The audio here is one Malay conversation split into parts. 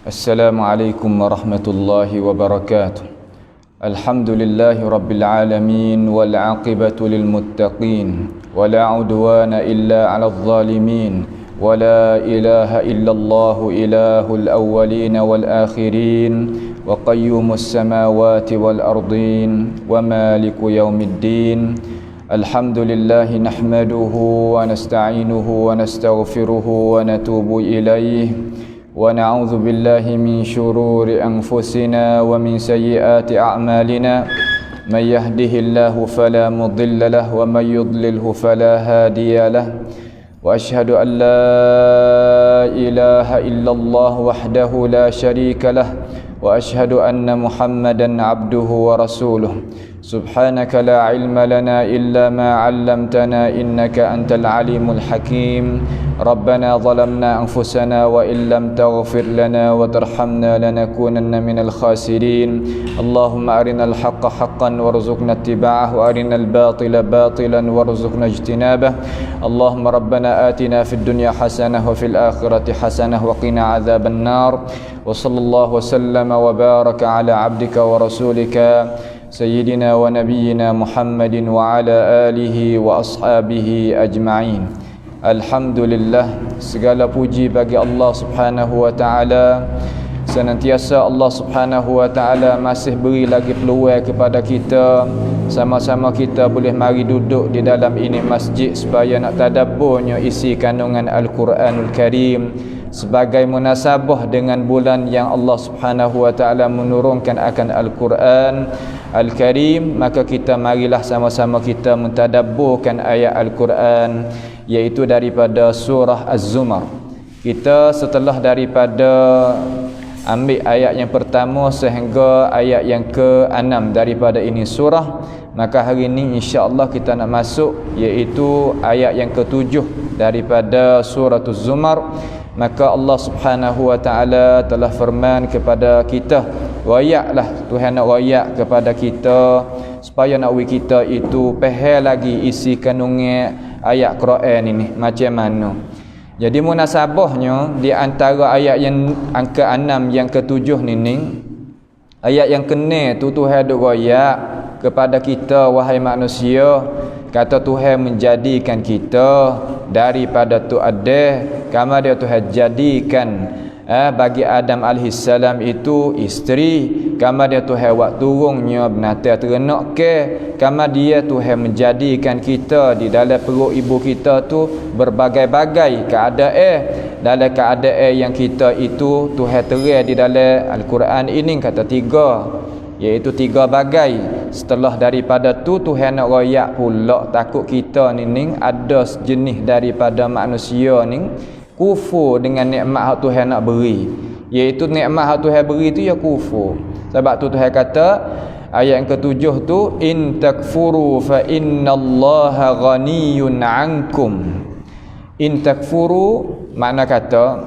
Assalamualaikum warahmatullahi wabarakatuh. Alhamdulillahi rabbil alamin wal aqibatu lil muttaqin wala udwana illa 'alal zalimin wala ilaha illallah ilahul awwalin wal akhirin wa qayyumus samawati wal ardin wa maliku yaumiddin. Alhamdulillahi nahmaduhu wa nasta'inuhu wa nastaghfiruhu wa natubu ilaih wa na'udzu billahi min syururi anfusina wa min sayyiati a'malina may yahdihillahu fala mudilla lahu wa may yudlilhu fala hadiya lahu wa asyhadu an la ilaha illallah wahdahu la syarika lahu wa asyhadu anna Muhammadan abduhu wa rasuluh. Subhanaka la ilma lana illa ma 'allamtana innaka antal alimul hakim. Rabbana zalamna anfusana wa illam taghfir lana wa tarhamna lanakunanna minal khasirin. Allahumma arinal haqqa haqqan warzuqna ittiba'ah wa arinal batila batilan warzuqna ijtinabah. Allahumma rabbana atina fid dunya hasanah wa fil akhirati hasanah wa qina adzaban nar. Wa sallallahu wa sallama wa baraka ala abdika wa rasulika Sayyidina wa nabiyyina Muhammadin wa ala alihi wa ashabihi ajma'in. Alhamdulillah, segala puji bagi Allah Subhanahu wa taala. Senantiasa Allah Subhanahu wa taala masih beri lagi peluang kepada kita, sama-sama kita boleh mari duduk di dalam ini masjid supaya nak tadabburnya isi kandungan Al-Quranul Karim sebagai munasabah dengan bulan yang Allah Subhanahu wa taala menurunkan akan Al-Quran Al-Karim. Maka kita marilah sama-sama kita mentadabburkan ayat Al-Quran, iaitu daripada surah Az-Zumar. Kita setelah daripada ambil ayat yang pertama sehingga ayat yang ke-6 daripada ini surah, maka hari ini insya-Allah kita nak masuk iaitu ayat yang ke-7 daripada surah Az-Zumar. Maka Allah Subhanahu wa taala telah firman kepada kita, wayaklah Tuhan nak wayak kepada kita supaya nak kita itu faham lagi isi kandungan ayat Quran ini macam mana. Jadi munasabahnya di antara ayat yang angka 6 yang ke-7 ni, ayat yang kena tu Tuhan duk wayak kepada kita, wahai manusia, kata Tuhan menjadikan kita daripada tu ada kama dia Tuhan jadikan bagi Adam alaihissalam itu isteri, kama dia Tuhan buat turunnya binatang ternak ke, kama dia Tuhan menjadikan kita di dalam perut ibu kita tu berbagai-bagai keadaan. Dalam keadaan yang kita itu Tuhan terang di dalam Al-Quran ini kata 3, iaitu 3 bagai. Setelah daripada tu Tuhan nak royak pula takut kita ni ada sejenis daripada manusia ni kufur dengan nikmat hak Tuhan nak beri, iaitu nikmat hak Tuhan beri tu ya kufur. Sebab tu Tuhan kata ayat yang ke-7 tu, in takfuru fa innallaha ghaniyun ankum. In takfuru makna kata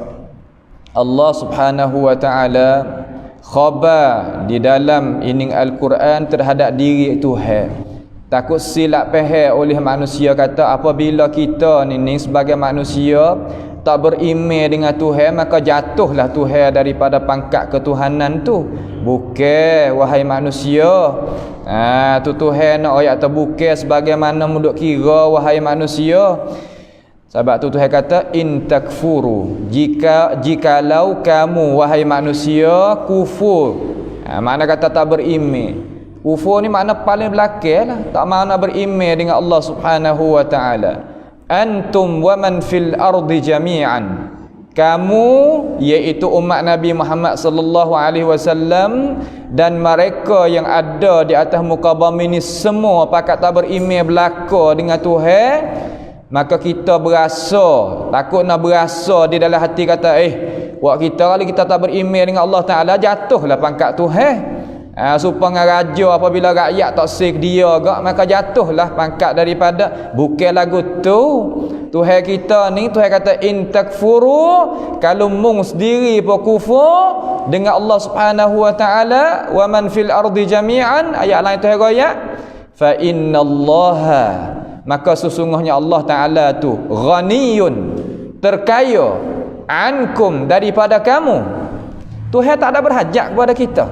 Allah Subhanahu wa taala khabar di dalam ini Al-Quran terhadap diri Tuhan. Takut silap faham oleh manusia, kata apabila kita ni sebagai manusia tak beriman dengan Tuhan, maka jatuhlah Tuhan daripada pangkat ketuhanan tu. Bukan, wahai manusia. Tu Tuhan nak ayat terbuka sebagaimana muduk kira, wahai manusia. Sebab tu Tuhan kata in takfuru, jikalau kamu wahai manusia kufur. Makna kata tak beriman. Kufur ni makna paling belakang lah, tak makna beriman dengan Allah Subhanahu wa taala. Antum wa man fil ardi jami'an, kamu iaitu umat Nabi Muhammad sallallahu alaihi wasallam dan mereka yang ada di atas muka bumi ni semua pakat tak beriman belaka dengan Tuhan. Maka kita berasa, takut nak berasa di dalam hati kata buat kita kalau kita tak beriman dengan Allah Taala jatuhlah pangkat Tuhan. Supaya raja apabila rakyat tak sik dia gak, maka jatuhlah pangkat daripada. Bukan lagu tu Tuhan kita ni. Tuhan kata in takfuru, kalau mung sendiri pun kufur dengan Allah Subhanahu wa taala, wa man fil ardi jami'an, ayat lain Tuhan kata fa innallaha, maka sesungguhnya Allah taala tu ghaniyun, terkaya, ankum, daripada kamu. Tuhan tak ada berhajat kepada kita.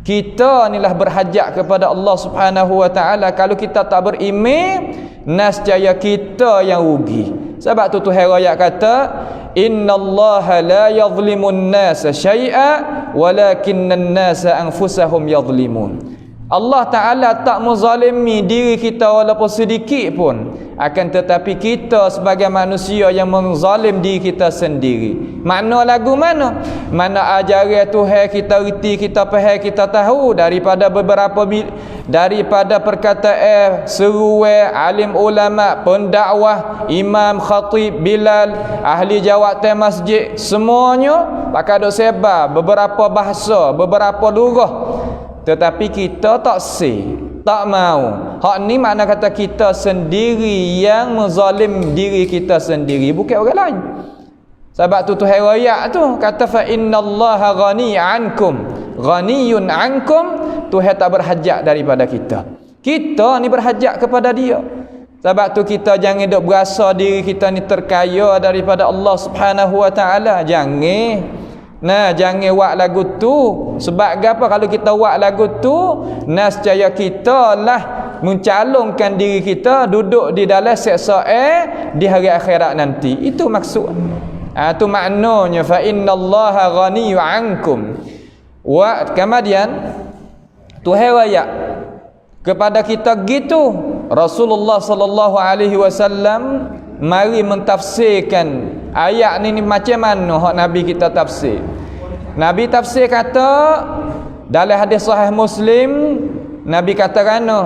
Kita inilah berhajat kepada Allah Subhanahu wa taala. Kalau kita tak beriman, nescaya kita yang rugi. Sebab tu Tuhan ayat kata, innallaha la yadhlimun nasa syai'a walakinnan nasa anfusahum yadhlimun. Allah Ta'ala tak menzalimi diri kita walaupun sedikit pun, akan tetapi kita sebagai manusia yang menzalim diri kita sendiri. Makna lagu mana? Mana ajaran Tuhan kita reti, kita faham, kita tahu daripada daripada perkataan seruan alim ulama, pendakwah, imam, khatib, bilal, ahli jawatan masjid, semuanya pakai dok sebar beberapa bahasa, beberapa lurah. Tetapi kita tak tak mau. Hak ni makna kata kita sendiri yang menzalim diri kita sendiri, bukan orang lain. Sebab tu Tuhan ayat tu kata fa innallaha ghaniyun ankum. Tuhan tak berhajat daripada kita. Kita ni berhajat kepada dia. Sebab tu kita jangan duk berasa diri kita ni terkaya daripada Allah Subhanahu wa taala. Jangan. Nah, jangan buat lagu tu. Sebab apa? Kalau kita buat lagu tu, nescaya kita lah mencalonkan diri kita duduk di dalam siksa di hari akhirat nanti. Itu maksud. Itu maknanya fa innallaha ghaniyyu ankum. Wa kemudian Tuhan ayat kepada kita gitu. Rasulullah sallallahu alaihi wasallam mari mentafsirkan ayat ni macam mana hak Nabi kita tafsir. Nabi tafsir kata dalam hadis sahih Muslim, Nabi kata kana,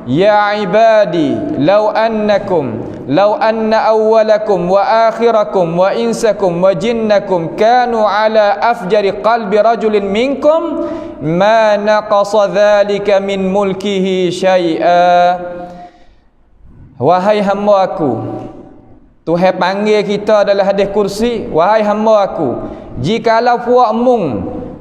ya ibadi law anna awwalakum wa akhirakum wa insakum wa jinnakum kanu ala afjari qalbi rajulin minkum ma naqasa dhalika min mulkihi syai'a. Wahai hamba aku, Tuhan panggil kita dalam hadis kursi, wahai hamba aku, jikalau puak mung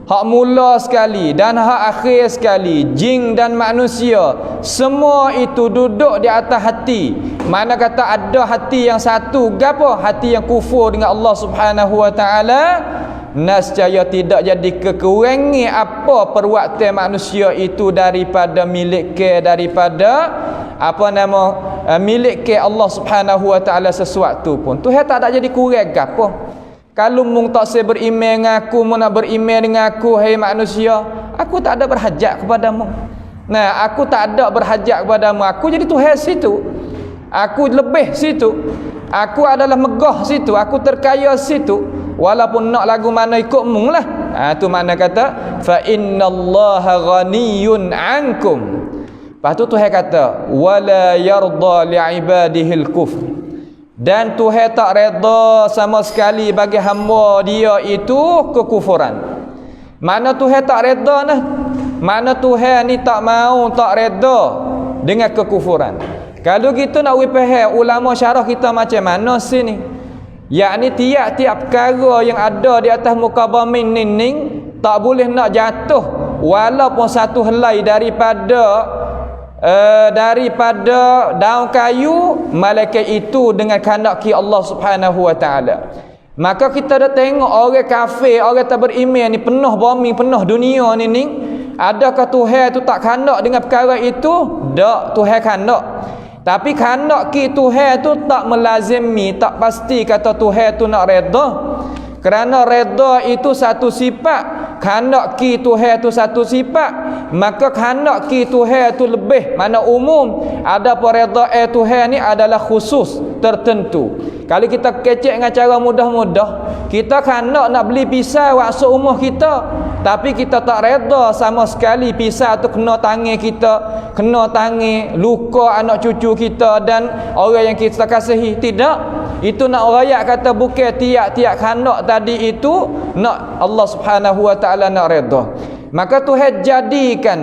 hak mula sekali dan hak akhir sekali, jin dan manusia, semua itu duduk di atas hati. Mana kata ada hati yang satu, gapo? Hati yang kufur dengan Allah Subhanahu wa taala, nescaya tidak jadi kekurangan apa perbuatan manusia itu daripada milik daripada milik Allah Subhanahu wa taala sesuatu pun. Tuhan tak ada jadi kurang gapo. Kalau mung tak saya beriman dengan aku, mu nak beriman dengan aku, hai manusia, aku tak ada berhajat kepadamu. Nah, aku tak ada berhajat kepadamu. Aku jadi Tuhan situ. Aku lebih situ. Aku adalah megah situ. Aku terkaya situ. Walaupun nak lagu mana ikut mung lah. Itu makna kata fa innallaha ghaniyun ankum. Lepas tu Tuhan kata wala yarda li'ibadihil kufr. Dan Tuhan tak reda sama sekali bagi hamba dia itu kekufuran. Mana Tuhan tak reda nah? Mana Tuhan ni tak mau, tak reda dengan kekufuran. Kalau kita nak faham ulama syarah kita macam mana sini, yakni tiap-tiap perkara yang ada di atas muka bumi ni tak boleh nak jatuh walaupun satu helai daripada daun kayu, malaikat itu dengan kehendaki Allah Subhanahu wa taala. Maka kita dah tengok orang kafir, orang tak beriman ni penuh bumi, penuh dunia ni. Adakah Tuhan tu tak kehendak dengan perkara itu? Tak, Tuhan kehendak. Tapi kehendak Tuhan tu tak melazimi, tak pasti kata Tuhan tu nak reda. Kerana reda itu satu sifat, kehendak Tuhan tu satu sifat, maka kehendak Tuhan tu lebih, mana umum. Adapun reda Tuhan ni adalah khusus, tertentu. Kalau kita kecek dengan cara mudah-mudah, kita kehendak nak beli pisau waktu umur kita, tapi kita tak reda sama sekali pisau tu kena tangan kita, kena tangan luka anak cucu kita dan orang yang kita kasihi. Tidak. Itu nak rakyat kata bukan tiap-tiap kehendak tadi itu nak Allah Subhanahu wa taala nak reda. Maka Tuhan jadikan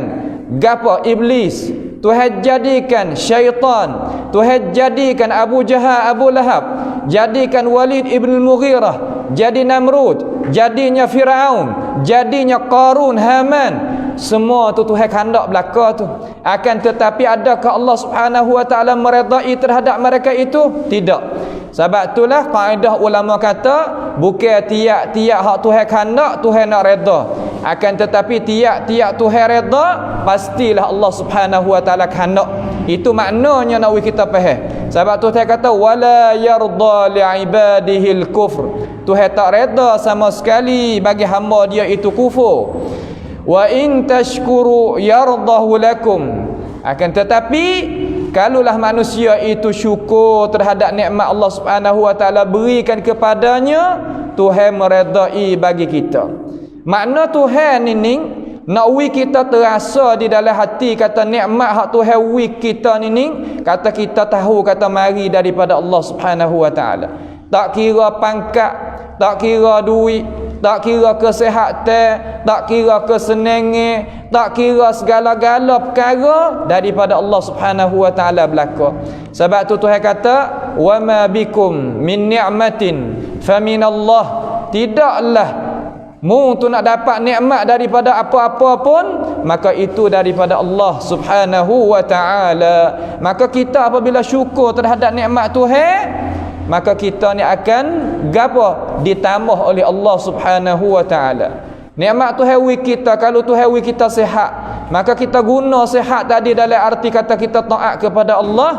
gapo iblis, Tuhan jadikan syaitan, Tuhan jadikan Abu Jahal, Abu Lahab, jadikan Walid ibn Mughirah, jadi Namrud, jadinya Firaun, jadinya Qarun, Haman. Semua tu Tuhan kehendak belaka tu. Akan tetapi adakah Allah Subhanahu wa taala meredai terhadap mereka itu? Tidak. Sebab itulah kaedah ulama kata bukan tiap-tiap hak Tuhan khanak Tuhan nak redha, akan tetapi tiap-tiap Tuhan redha pastilah Allah Subhanahu wa taala khanak. Itu maknanya nak kita faham. Sebab Tuhan kata wala yarda li ibadihil kufr. Tuhan tak redha sama sekali bagi hamba dia itu kufur. Wa in tashkuru yardahu lakum. Akan tetapi kalaulah manusia itu syukur terhadap nikmat Allah Subhanahu wa taala berikan kepadanya, Tuhan meredai bagi kita. Makna Tuhan ini nak wi kita terasa di dalam hati kata nikmat hak Tuhan wi kita ni, kata kita tahu kata mari daripada Allah Subhanahu wa taala. Tak kira pangkat, tak kira duit, tak kira kesihatan, tak kira kesenangan, tak kira segala-gala perkara daripada Allah Subhanahu wa taala belaka. Sebab tu Tuhan kata wa ma bikum min ni'matin faminallah. Tidaklah mu tu nak dapat nikmat daripada apa-apa pun, maka itu daripada Allah Subhanahu wa taala. Maka kita apabila syukur terhadap nikmat Tuhan, maka kita ni akan gapo ditambah oleh Allah Subhanahu wa taala. Nikmat Tuhan wi kita, kalau Tuhan wi kita sihat, maka kita guna sihat tadi dalam arti kata kita taat kepada Allah.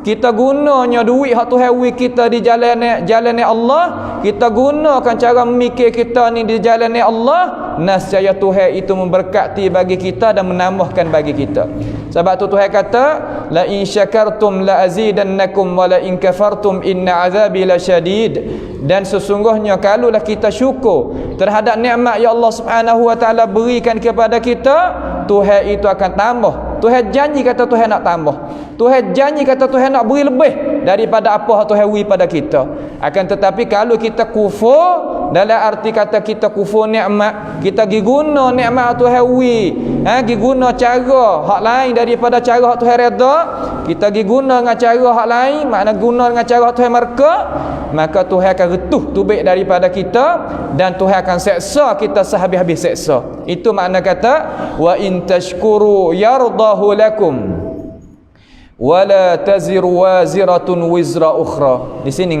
Kita gunanya duit hak Tuhan wi kita di jalan Allah, kita gunakan cara memikir kita ni di jalan Allah, nescaya Tuhan itu memberkati bagi kita dan menambahkan bagi kita. Sebab tu Tuhan kata la in syakartum la azidannakum wa la in kafartum inna azabi lasyadid. Dan sesungguhnya kalaulah kita syukur terhadap nikmat yang Allah Subhanahu wa taala berikan kepada kita, Tuhan itu akan tambah. Tuhan janji kata Tuhan nak tambah. Tuhan janji kata Tuhan nak beri lebih daripada apa Tuhan beri pada kita. Akan tetapi kalau kita kufur, dalam arti kata kita kufur nikmat, kita pergi guna nikmat Tuhan beri, pergi guna cara hak lain daripada cara hak Tuhan redha, kita pergi guna dengan cara hak lain, makna guna dengan cara hak Tuhan murka, maka Tuhan akan retuh tubik daripada kita dan Tuhan akan seksa kita sehabis-habis seksa. Itu makna kata wa in tashkuru yardahu lakum wala taziru waziratun wizra ukhra. Di sini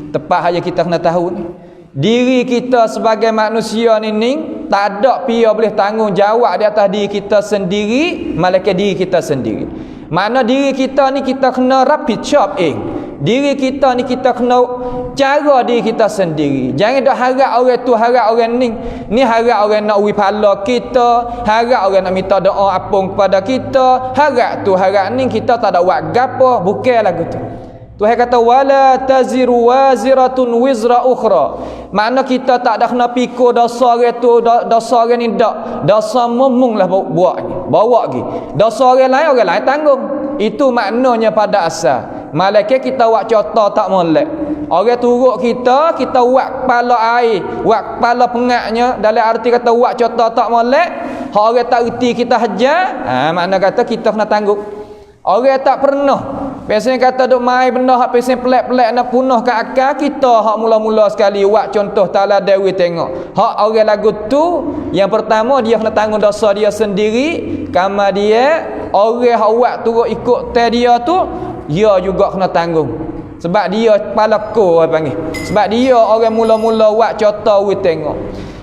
tepat aja kita kena tahu ni, diri kita sebagai manusia ni tak ada pia boleh tanggungjawab di atas diri kita sendiri melainkan diri kita sendiri. Makna diri kita ni kita kena rapid shop diri kita ni kita kena cara diri kita sendiri. Jangan dak harap orang tu, harap orang ni harap orang nak wi pahala kita, harap orang nak minta doa apung kepada kita, harap tu harap ni, kita tak ada buat gapo, bukan lagu tu. Tuhan kata wala taziru waziratun wizra ukhra. Makna kita tak ada kena pikul dosa orang tu, dosa orang ni dak. Dosa mumunglah buat ni, bawa lagi. Dosa orang lain tanggung. Itu maknanya pada asal. Malaikat kita buat contoh tak molek. Orang turut kita buat kepala air, buat kepala pengaknya, dalam arti kata buat contoh tak molek. Hak orang tak reti kita hajar, makna kata kita kena tanggung. Orang tak pernah biasanya kata duk mai benda hak pesen pelik-pelik nak punah ke akal kita, hak mula-mula sekali buat contoh tala dewi tengok. Hak orang lagu tu yang pertama dia kena tanggung dosa dia sendiri, kama dia orang hak buat turut ikut teh dia tu, dia juga kena tanggung. Sebab dia kepala ko panggil. Sebab dia orang mula-mula buat contoh we tengok.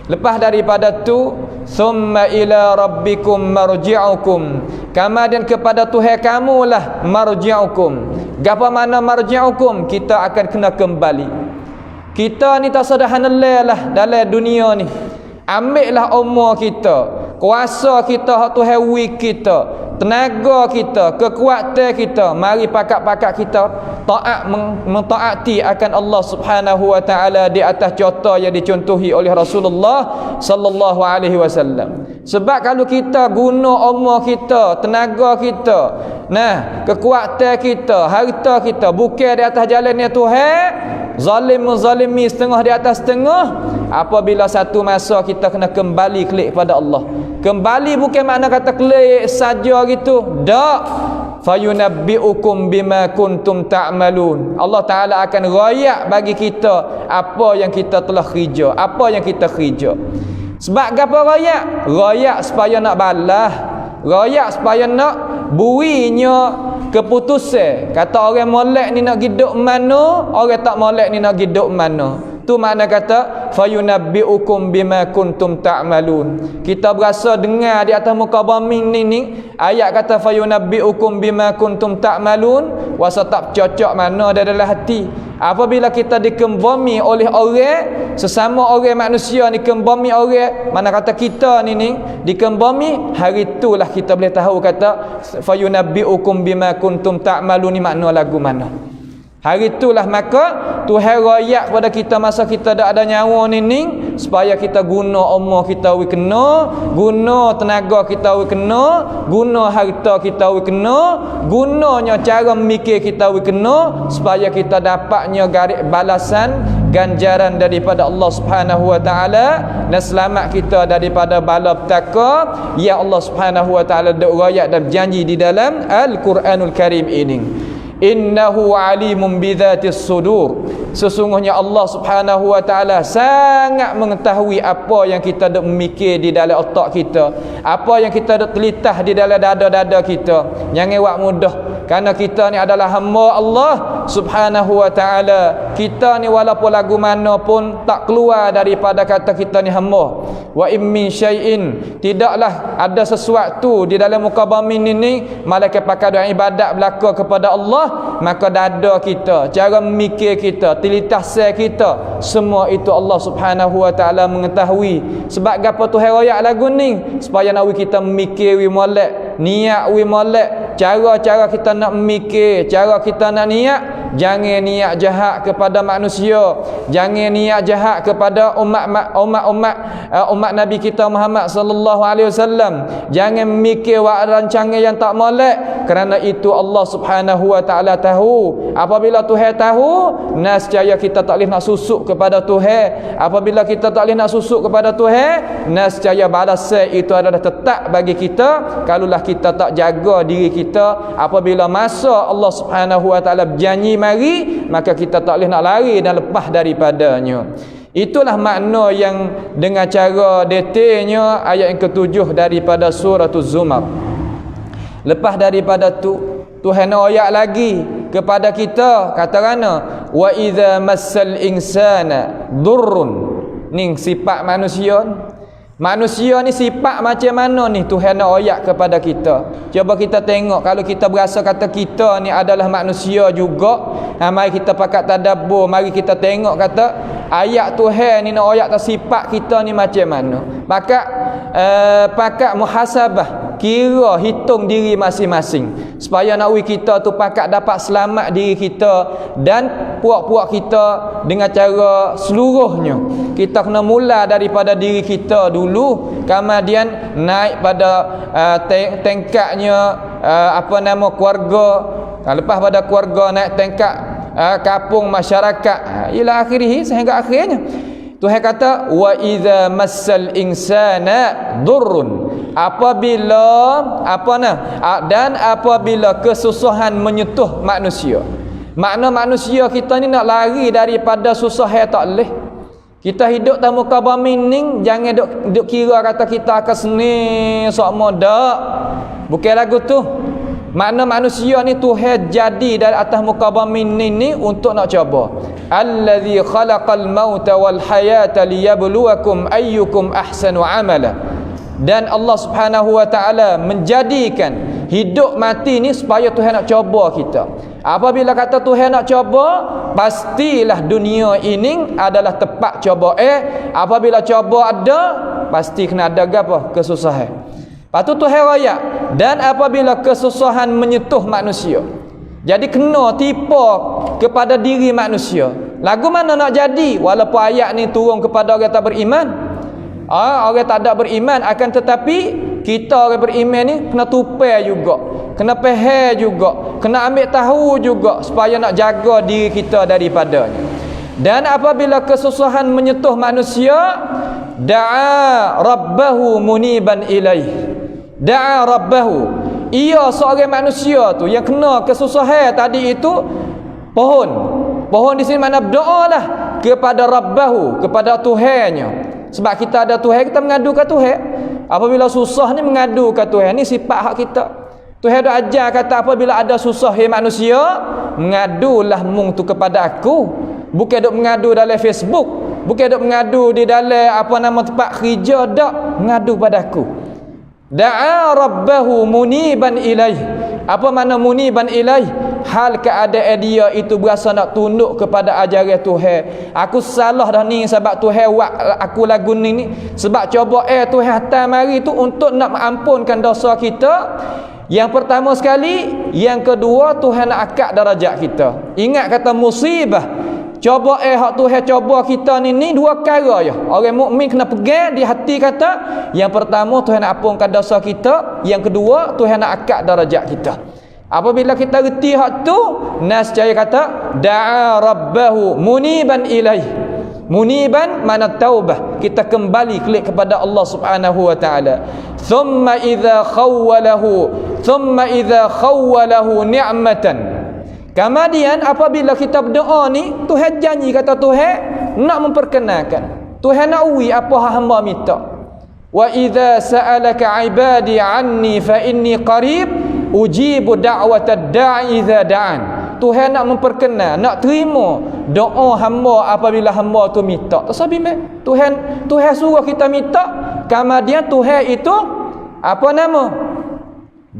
Lepas daripada tu summa ila rabbikum marji'ukum. Kemudian kepada Tuhan kamulah marji'ukum. Apa makna marji'ukum? Kita akan kena kembali. Kita ni tak sederhana lah dalam dunia ni. Ambillah umur kita, kuasa kita hak Tuhan wi kita, tenaga kita, kekuatan kita, mari pakat-pakat kita taat mentaati akan Allah Subhanahu wa taala di atas contoh yang dicontohi oleh Rasulullah sallallahu alaihi wasallam. Sebab kalau kita guna umur kita, tenaga kita, kekuatan kita, harta kita bukan di atas jalannya Tuhan, zalim menzalimi setengah di atas setengah, apabila satu masa kita kena kembali kelik kepada Allah. Kembali bukan makna kata kelik saja gitu, dak. Fayunabbi'ukum bima kuntum ta'malun. Allah Taala akan royak bagi kita apa yang kita telah kerja, apa yang kita kerja. Sebab apa royak? Royak supaya nak balas, royak supaya nak buinya keputusan. Kata orang molek ni nak hidup mana, orang tak molek ni nak hidup mana. Tu makna kata fayunabbi'ukum bima kuntum ta'malun. Kita berasa dengar di atas muka bumi ni ayat kata fayunabbi'ukum bima kuntum ta'malun, wasa tak cocok mana ada dalam hati. Apabila kita dikembami oleh orang, sesama orang manusia dikembami orang, mana kata kita ni dikembami, hari itulah kita boleh tahu kata fayunabbi'ukum bima kuntum ta'malun ni makna lagu mana. Hari itulah maka Tuhan royak pada kita masa kita tak ada nyawa ni supaya kita guna umur kita we kena, guna tenaga kita we kena, guna harta kita we kena, gunanya cara mikir kita we kena, supaya kita dapatnya balasan ganjaran daripada Allah Subhanahu wa taala dan selamat kita daripada bala petaka yang Allah Subhanahu wa taala dak royak dan janji di dalam Al-Quranul Karim ini. Innahu alimun bidzatis sudur. Sesungguhnya Allah Subhanahu wa taala sangat mengetahui apa yang kita dok memikir di dalam otak kita, apa yang kita dok telitah di dalam dada-dada kita. Jangan buat mudah, kerana kita ni adalah hamba Allah Subhanahu wa taala. Kita ni walaupun lagu mana pun tak keluar daripada kata kita ni hamba. Wa in min syai'in, tidaklah ada sesuatu di dalam muka bumi ini malaikat pakai doa ibadat belaka kepada Allah, maka dada kita, cara memikir kita, telitah sel kita, semua itu Allah Subhanahu wa taala mengetahui. Sebab gapo Tuhan royak lagu ni supaya nak kita memikir wi molek, niat wi molek, cara-cara kita nak memikir, cara kita nak niat. Jangan niat jahat kepada manusia, jangan niat jahat kepada umat Nabi kita Muhammad sallallahu alaihi wasallam. Jangan mikir buat rancangan yang tak molek, kerana itu Allah Subhanahu wa taala tahu. Apabila Tuhan tahu, nescaya kita tak boleh nak susuk kepada Tuhan. Apabila kita tak boleh nak susuk kepada Tuhan, nescaya balasan itu adalah tetap bagi kita kalaulah kita tak jaga diri kita. Apabila masa Allah Subhanahu wa taala berjanji mari, maka kita tak boleh nak lari dan lepas daripadanya. Itulah makna yang dengan cara detailnya ayat yang ketujuh daripada surah Az-Zumar. Lepas daripada tu Tuhan ayat lagi kepada kita, kata kerana wa idza massal insana durrun. Ni sifat manusia. Manusia ni sifat macam mana ni Tuhan nak ayat kepada kita. Cuba kita tengok, kalau kita berasa kata kita ni adalah manusia juga, mari kita pakat tadabbur, mari kita tengok kata ayat Tuhan ni nak ayat sifat kita ni macam mana. Pakat muhasabah, kira hitung diri masing-masing supaya nak kita tu pakat dapat selamat diri kita dan puak-puak kita dengan cara seluruhnya. Kita kena mula daripada diri kita dulu, kemudian naik pada tingkatnya keluarga, lepas pada keluarga naik tingkat kampung, masyarakat, ila akhirih, sehingga akhirnya Tuhan kata wa idza massal insana durrun, apabila dan apabila kesusahan menyentuh manusia. Makna manusia kita ni nak lari daripada susah tak boleh. Kita hidup dalam muka bumi ni, jangan duk kira kata kita akan seni sokmo dak. Bukan lagu tu. Makna manusia ni Tuhan jadi dari atas muka bumi ni untuk nak coba. Allazi khalaqal mauta wal hayata liyabluwakum ayyukum ahsanu amala. Dan Allah Subhanahu wa taala menjadikan hidup mati ni supaya Tuhan nak coba kita. Apabila kata Tuhan nak coba, pastilah dunia ini adalah tempat coba. Apabila coba ada, pasti kena ada apa? Kesusahan. Lepas tu Tuhan raya, dan apabila kesusahan menyentuh manusia, jadi kena tipu kepada diri manusia. Lagu mana nak jadi? Walaupun ayat ni turun kepada orang tak beriman, orang tak ada beriman, akan tetapi kita orang beriman ni kena tupai juga, kena faham juga, kena ambil tahu juga supaya nak jaga diri kita daripadanya. Dan apabila kesusahan menyentuh manusia, da'a rabbahu muniban ilaih. Da'a rabbahu, ia seorang manusia tu yang kena kesusahan tadi itu, pohon di sini mana berdoa lah kepada rabbahu, kepada Tuhannya. Sebab kita ada Tuhan, kita mengadu ke Tuhan. Apabila susah ni mengadu ke Tuhan, ni sifat hak kita. Tuhan dah ajar kata apabila ada susah manusia, mengadulah mung tu kepada aku. Bukan duk mengadu dalam Facebook, Bukan duk mengadu di dalam apa nama tempat kerja, dak, mengadu padaku. Da'a rabbahu muniban ilaih. Apa makna muniban ilaih? Hal keadaan dia itu berasa nak tunduk kepada ajaran Tuhan. Aku salah dah ni sebab Tuhan buat aku lagu ni sebab coba Tuhan hantar mari tu untuk nak mengampunkan dosa kita. Yang pertama sekali, yang kedua Tuhan nak angkat darajat kita. Ingat kata musibah, coba hak Tuhan coba kita ni dua perkara je. Orang mukmin kena pegang di hati kata, yang pertama Tuhan nak ampunkan dosa kita, yang kedua Tuhan nak angkat darajat kita. Apabila kita reti hak tu, nascaya kata da'a rabbahu muniban ilaih. Muniban mana taubah, kita kembali klik kepada Allah Subhanahu wa taala. Thumma idza khawwalahu ni'matan. Kemudian apabila kita berdoa ni, Tuhan janji kata Tuhan nak memperkenalkan. Tuhan nak uwi apa hamba minta. Wa idza sa'alaka 'ibadi 'anni fa inni qarib ujibu da'watad da'i idza da'an. Tuhan nak memperkenal, nak terima doa hamba apabila hamba tu minta. Tasabih Tuhan suruh kita minta, kemudian Tuhan itu apa nama?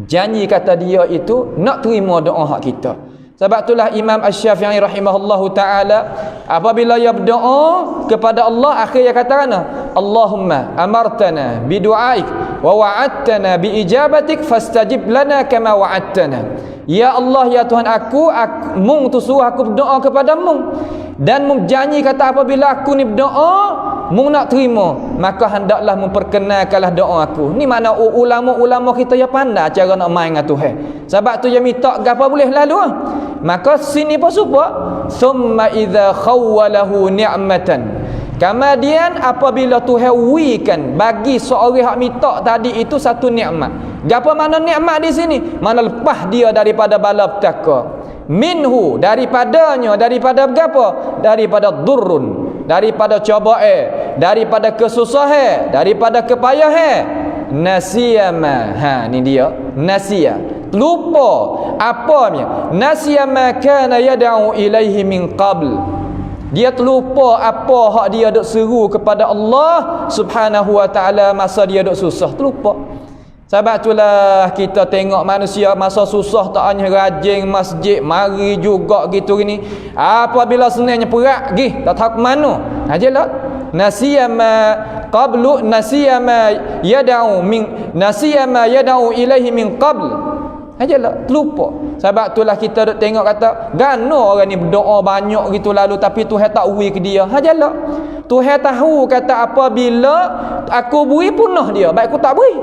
Janji kata dia itu nak terima doa hak kita. Sebab itulah Imam Asy-Syafi'i rahimahullahu taala apabila ia berdoa kepada Allah, akhirnya katakan, Allahumma amartana bi du'aik wa wa'adtana bi ijabatik fastajib lana kama wa'adtana. Ya Allah, ya Tuhan aku mung tu suruh aku berdoa kepadamu, dan mung janji kata apabila aku ni berdoa mung nak terima, maka hendaklah memperkenalkanlah doa aku. Ni mana ulama-ulama kita yang pandai cara nak main dengan Tuhan. Sebab tu yang minta gapo boleh lalu. Maka sini pun supaya summa idza khawwalahu ni'matan. Kemudian apabila Tuhan wikan bagi seorang hak minta tadi itu satu nikmat. Gapo makna nikmat di sini? Mana lepas dia daripada bala petaka. Minhu, daripadanya, daripada gapo? Daripada durrun, daripada cobaan, daripada kesusahan, daripada kepayahan. Nasiyama. Ni dia, nasiya. Lupa apanya? Nasiya ma kana yad'u ilaihi min qabl. Dia terlupa apa hak dia duk seru kepada Allah Subhanahu wa taala masa dia duk susah, terlupa. Sebab itulah kita tengok manusia masa susah tak hanya rajin masjid, mari juga gitu gini. Apabila senangnya perak gih, tak tahu ke mana. Ajalah nasiyama qablu nasiyama yad'u ilaihi min qabl. Ajalah terlupa. Sebab itulah kita duk tengok kata gano orang ni berdoa banyak gitu lalu tapi Tuhan tak uwi ke dia. Ajalah Tuhan tahu kata apabila aku beri punah dia, baik aku tak beri.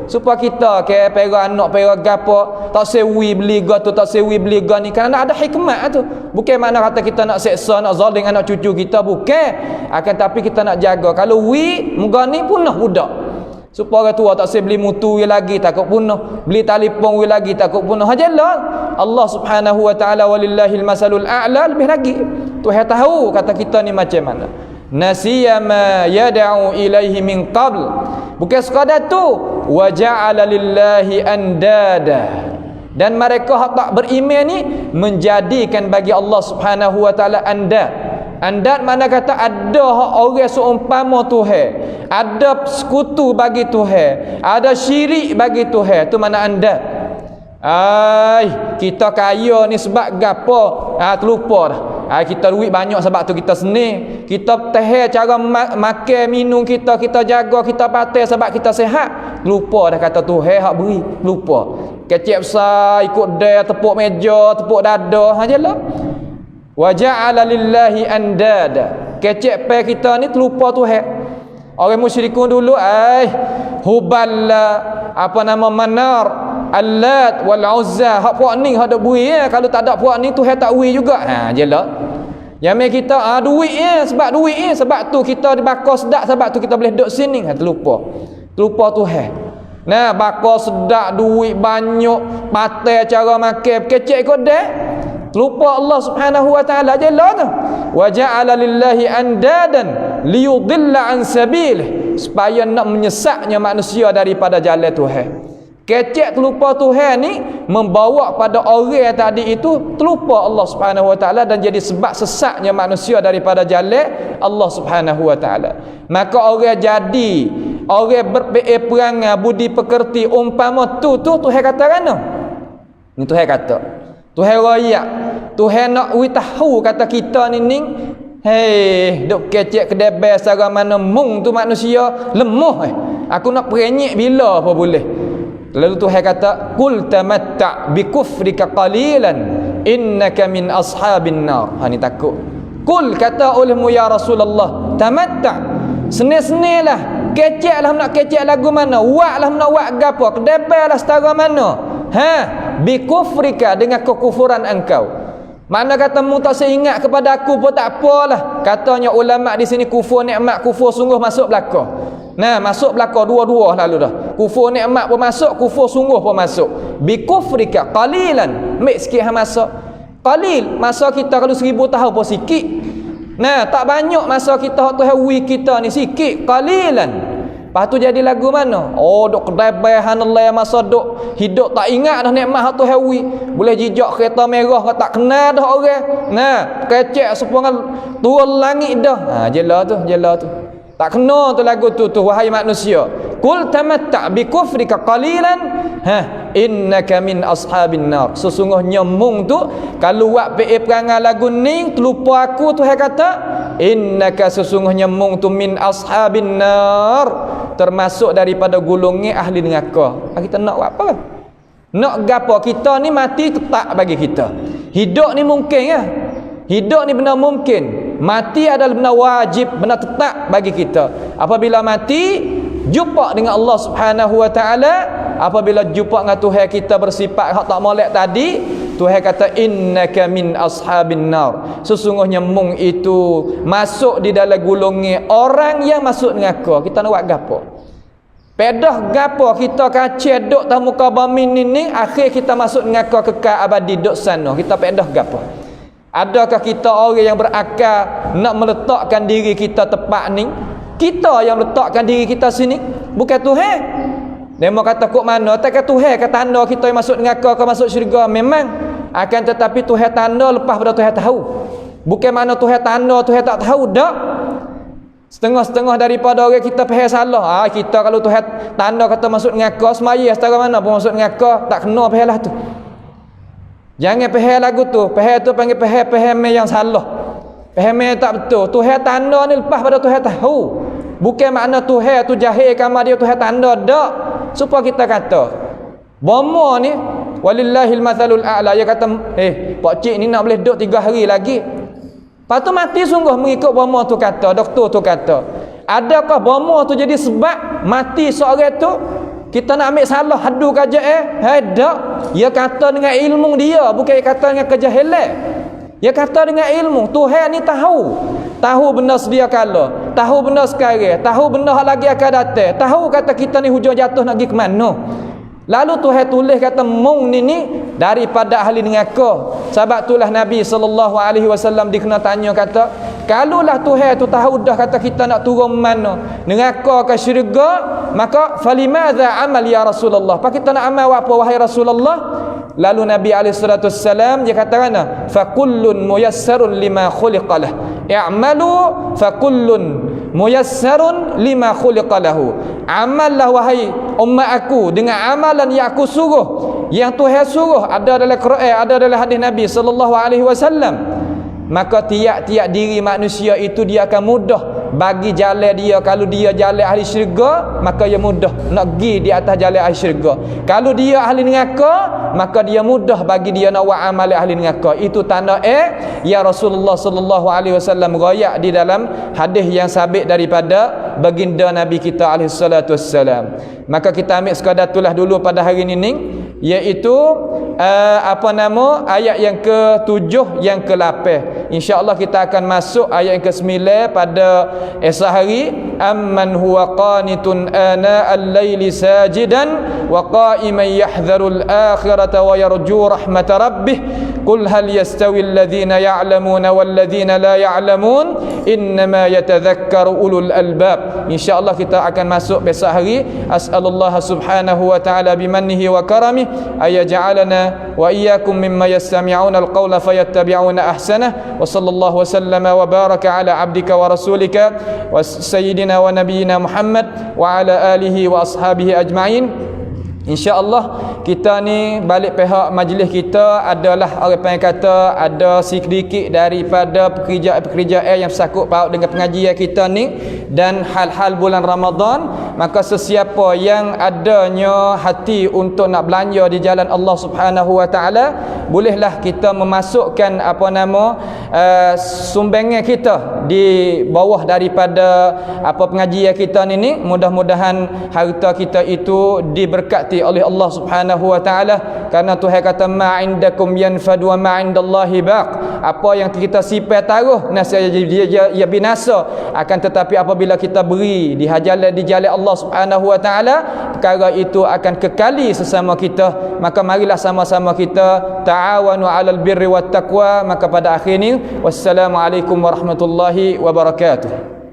Supaya kita ke pera anak pera gapo tak sewi beli ga tu, tak sewi beli ga ni, kerana ada hikmat tu. Bukan makna kata kita nak seksa, nak zalim anak cucu kita, bukan. Akan tapi kita nak jaga kalau wi muga ni punah budak. Supaya orang tua tak boleh beli mutu lagi takut punah, beli telefon lagi takut punah. Hajalah Allah Subhanahu wa taala walillahil masalul a'la, lebih lagi Tuhan tahu kata kita ni macam mana. Nasiya ma yad'u ilaihi min qabl. Bukan sekadar tu, wa ja'ala lillahi andada. Dan mereka hak tak beriman ni menjadikan bagi Allah Subhanahu wa taala andad. Andad mana kata ada orang seumpama Tuhan, ada sekutu bagi Tuhan, ada syirik bagi Tuhan, tu mana andad. Kita kaya ni sebab gapo? Terlupa dah. Kita duit banyak sebab tu kita seni. Kita tahan cara makan minum kita jaga, kita patai sebab kita sihat. Lupa dah kata Tuhan hak beri, lupa. Kecik besar ikut dia tepuk meja, tepuk dada, hajalah. Wa ja'ala lillahi andada. Kecek pe kita ni terlupa Tuhan. Orang musyrikun dulu huballa apa nama manar, Allat wal Uzza. Hak puak ni hak dak bui kalau tak ada puak ni Tuhan tak bui juga. Jelah. Yang kita duit sebab duit sebab tu kita dibakar sedak, sebab tu kita boleh duduk sini. Terlupa. Terlupa Tuhan. Nah, bakar sedak, duit banyak, patai cara makan, kecek kau dah. Lupa Allah Subhanahu wa taala jelah tu. Wa ja'ala lillahi andadan liyudilla an sabilih, supaya nak menyesatnya manusia daripada jalan Tuhan. Kecek terlupa Tuhan ni membawa pada orang tadi itu terlupa Allah Subhanahu Wa Taala dan jadi sebab sesatnya manusia daripada jalan Allah Subhanahu Wa Taala. Maka orang jadi orang berperangai budi pekerti umpama tu Tuhan kata kan? Ni Tuhan kata. Tuhan royak. Tuhan nak we tahu kata kita ni hei duk kecek kedai biasa mana mung tu manusia lemah aku nak perenyek bila apa boleh. Lalu Tuhan kata qul tamatta' bi kufrika qalilan innaka min ashabin nar. Ha ni takut. Qul kata olehmu ya Rasulullah, tamatta' senil-senillah, keceklah nak kecek lagu mana, waklah nak wak gapo, kedebelah setara mana. Bi kufrika dengan kekufuran engkau. Mana kata mu tak seingat kepada aku pun tak apalah. Katanya ulama di sini kufur nikmat, kufur sungguh masuk belaka. Nah, masuk belaka dua-dua lalu dah. Kufur nikmat pun masuk, kufur sungguh pun masuk. Bi kufrika qalilan. Mek sikit hang masuk. Qalil, masa kita kalau 1000 tahun pun sikit. Nah, tak banyak masa kita tu hawi kita ni sikit, qalilan. Lepas tu jadi lagu mana? Oh, duk kedai bahanallah masa duk hidup tak ingat dah nikmat tu hawi. Boleh jijak kereta merah kau tak kenal dah orang. Nah, kecek sepangal turun langit dah. Ha, jelah tu. Tak kena tu lagu tu wahai manusia. Qul tamatta' bi kufrika qalilan innaka min ashabin nar. Sesungguhnya mung tu kalau buat perangai lagu ni terlupa aku Tuhan kata innaka sesungguhnya mung tu min ashabin nar, termasuk daripada golongan ahli neraka. Kita nak buat apa? Nak gapo? Kita ni mati tetap bagi kita. Hidup ni mungkin ya. Hidup ni benar mungkin. Mati adalah benar wajib, benar tetap bagi kita. Apabila mati, jumpa dengan Allah Subhanahu Wa Taala. Apabila jumpa dengan Tuhan kita bersifat hak tak molek tadi, Tuhan kata innaka min ashabin nar. Sesungguhnya mung itu masuk di dalam golongan orang yang masuk neraka. Kita nak buat gapo? Pedah gapo kita kacau duk atas muka bumi ni akhir kita masuk neraka kekal abadi duk sana. Kita pedah gapo? Adakah kita orang yang berakal nak meletakkan diri kita tepat ni? Kita yang letakkan diri kita sini, bukan Tuhan. Dia mau kata kok mana? Tak kata Tuhan kata tanda kita yang masuk neraka ke masuk syurga memang. Akan tetapi Tuhan tanda lepas pada Tuhan tahu. Bukan mana Tuhan tanda Tuhan tak tahu dak. Setengah-setengah daripada orang kita faham salah. Kita kalau Tuhan tanda kata masuk neraka semaya setara mana pun masuk neraka tak kena faham lah tu. Jangan faham lagu tu. Faham tu panggil faham yang salah. Faham yang tak betul. Tuhan tanda ni lepas pada Tuhan tahu. Bukan makna Tuhan tu jahil kamar dia Tuhan tanda dak. Supaya kita kata bomo ni walillahil mathalul a'la. Dia kata pak cik ni nak boleh duduk 3 hari lagi. Lepas tu mati sungguh mengikut bomo tu kata, doktor tu kata. Adakah bomo tu jadi sebab mati seorang tu? Kita nak ambil salah hadu kaja tak. Dia kata dengan ilmu dia, bukan kata dengan kejahilan. Dia kata dengan ilmu. Tuhan ni tahu benda sedia kala, tahu benda sekarang, tahu benda lagi akan datang, tahu kata kita ni hujung jatuh nak pergi ke mana. Lalu Tuhan tulis kata mung ni daripada ahli neraka. Sebab itulah Nabi SAW dikena tanya kata, kalulah Tuhan tu tahu dah kata kita nak turun mana, neraka ke syurga, maka falimadza amal ya Rasulullah. Apa kita nak amal apa wahai Rasulullah? Lalu Nabi SAW dia katakan fakullun muyassarun lima khuliqalah. I'malu fakullun muyassarun lima khuliqalahu. Amallah wahai umat aku dengan amalan yang aku suruh, yang Tuhan suruh, ada dalam Quran, ada dalam hadis Nabi SAW. Maka tiap-tiap diri manusia itu dia akan mudah bagi jalan dia. Kalau dia jalan ahli syurga, maka dia mudah nak pergi di atas jalan ahli syurga. Kalau dia ahli neraka, maka dia mudah bagi dia nak buat amal ahli neraka. Itu tanda ya Rasulullah SAW royak di dalam hadis yang sabit daripada baginda Nabi kita alaihi salatu wassalam. Maka kita ambil sekadar itulah dulu pada hari ini, iaitu ayat yang ke-7 yang ke-8. InsyaAllah kita akan masuk ayat yang ke-9 pada esok hari. amman huwa qanitun ana al-laili sajidan wa qa'iman yahdharul akhirata wa yarju rahmat rabbih qul hal yastawi alladhina ya'lamuna wal ladhina la ya'lamun innama yatadhakkaru ulul albab. InsyaAllah kita akan masuk besok hari. As'alullah subhanahu wa ta'ala bimannihi wa karamih ayaj'alana wa iyyakum mimma yastami'una al-qawla fayattabi'una ahsanah. Wa sallallahu wa sallama wa baraka ala abdika wa rasulika wa sayyidina wa nabiyyina Muhammad wa ala alihi wa ashabihi ajma'in. InsyaAllah kita ni balik pihak majlis kita adalah orang yang kata ada sedikit daripada pekerjaan yang sakut paut dengan pengajian kita ni dan hal-hal bulan Ramadan. Maka sesiapa yang adanya hati untuk nak belanja di jalan Allah Subhanahu wa taala, bolehlah kita memasukkan sumbangan kita di bawah daripada pengajian kita ni. Mudah-mudahan harta kita itu diberkati oleh Allah Subhanahu wa taala, karena Tuhan kata ma indakum yanfad wa ma indallahi baq. Apa yang kita simpan taruh dia binasa, akan tetapi apabila kita beri di jalan Allah Subhanahu wa taala, perkara itu akan kekali sesama kita. Maka marilah sama-sama kita ta'awanu 'alal birri wat taqwa. Maka pada akhir ini wassalamualaikum warahmatullahi wabarakatuh.